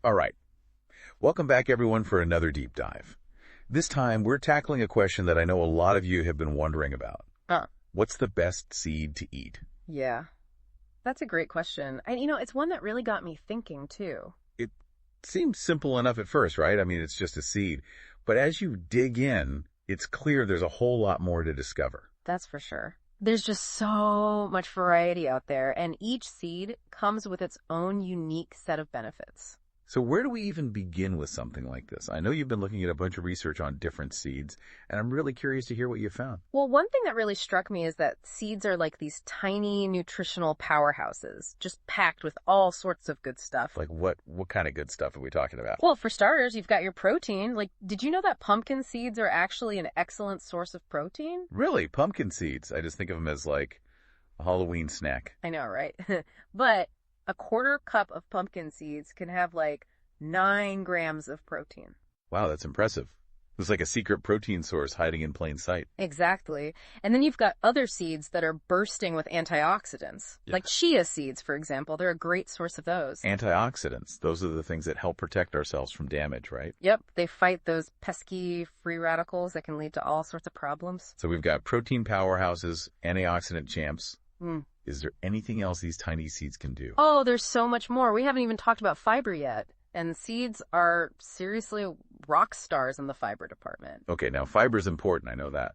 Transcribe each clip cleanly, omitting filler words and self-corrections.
All right. Welcome back, everyone, for another deep dive. This time, we're tackling a question that I know a lot of you have been wondering about. Uh, What's the best seed to eat? yeah, that's a great question. And it's one that really got me thinking too. It seems simple enough at first, right? I mean, it's just a seed. But as you dig in, it's clear there's a whole lot more to discover. That's for sure. There's just so much variety out there, and each seed comes with its own unique set of benefits. So where do we even begin with something like this? I know you've been looking at a bunch of research on different seeds, and I'm really curious to hear what you found. Well, one thing that really struck me is that seeds are like these tiny nutritional powerhouses, just packed with all sorts of good stuff. Like what kind of good stuff are we talking about? Well, for starters, you've got your protein. Like, did you know that pumpkin seeds are actually an excellent source of protein? Really? Pumpkin seeds? I just think of them as like a Halloween snack. I know, right? But a quarter cup of pumpkin seeds can have like 9 grams of protein. Wow, that's impressive. It's like a secret protein source hiding in plain sight. Exactly. And then you've got other seeds that are bursting with antioxidants. Yeah. Like chia seeds, for example. They're a great source of those. Antioxidants, those are the things that help protect ourselves from damage, right? Yep, they fight those pesky free radicals that can lead to all sorts of problems. So we've got protein powerhouses, antioxidant champs. Mm. Is there anything else these tiny seeds can do? Oh, there's so much more. We haven't even talked about fiber yet. And seeds are seriously rock stars in the fiber department. Okay, now fiber's important, I know that.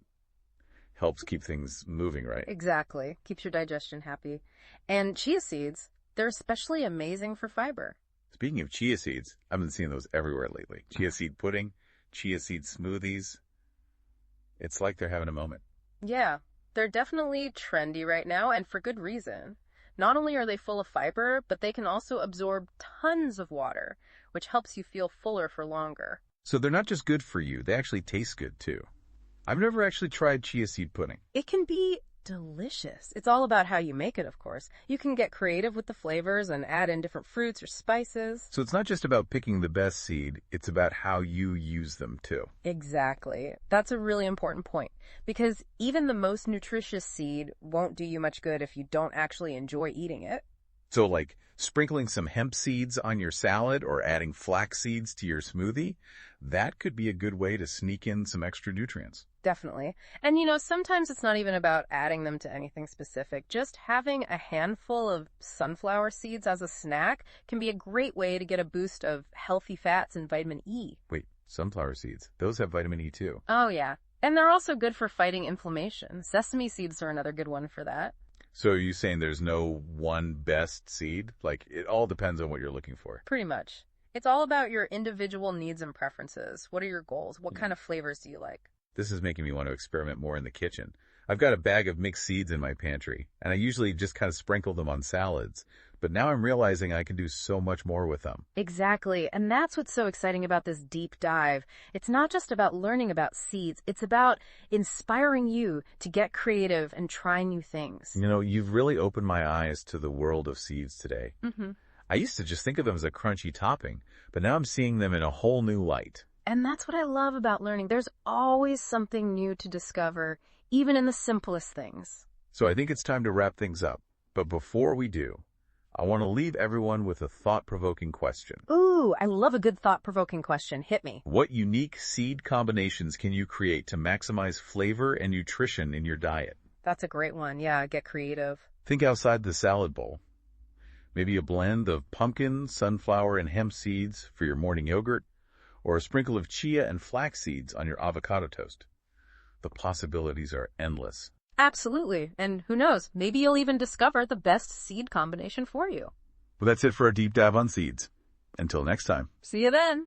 Helps keep things moving, right? Exactly. Keeps your digestion happy. And chia seeds, they're especially amazing for fiber. Speaking of chia seeds, I've been seeing those everywhere lately. Chia seed pudding, chia seed smoothies. It's like they're having a moment. Yeah, they're definitely trendy right now, and for good reason. Not only are they full of fiber, but they can also absorb tons of water, which helps you feel fuller for longer. So they're not just good for you, they actually taste good too. I've never actually tried chia seed pudding. It can be delicious. It's all about how you make it, of course. You can get creative with the flavors and add in different fruits or spices. So it's not just about picking the best seed, it's about how you use them too. Exactly. That's a really important point, because even the most nutritious seed won't do you much good if you don't actually enjoy eating it. So like sprinkling some hemp seeds on your salad or adding flax seeds to your smoothie, that could be a good way to sneak in some extra nutrients. Definitely. And sometimes it's not even about adding them to anything specific. Just having a handful of sunflower seeds as a snack can be a great way to get a boost of healthy fats and vitamin E. Wait, sunflower seeds, those have vitamin E too. Oh, yeah. And they're also good for fighting inflammation. Sesame seeds are another good one for that. So are you saying there's no one best seed? Like, it all depends on what you're looking for. Pretty much. It's all about your individual needs and preferences. What are your goals? What kind of flavors do you like? This is making me want to experiment more in the kitchen. I've got a bag of mixed seeds in my pantry, and I usually just kind of sprinkle them on salads. But now I'm realizing I can do so much more with them. Exactly. And that's what's so exciting about this deep dive. It's not just about learning about seeds. It's about inspiring you to get creative and try new things. You know, you've really opened my eyes to the world of seeds today. Mm-hmm. I used to just think of them as a crunchy topping, but now I'm seeing them in a whole new light. And that's what I love about learning. There's always something new to discover, even in the simplest things. So I think it's time to wrap things up. But before we do, I want to leave everyone with a thought-provoking question. Ooh, I love a good thought-provoking question. Hit me. What unique seed combinations can you create to maximize flavor and nutrition in your diet? That's a great one. Yeah, get creative. Think outside the salad bowl. Maybe a blend of pumpkin, sunflower, and hemp seeds for your morning yogurt, or a sprinkle of chia and flax seeds on your avocado toast. The possibilities are endless. Absolutely. And who knows, maybe you'll even discover the best seed combination for you. Well, that's it for our deep dive on seeds. Until next time. See you then.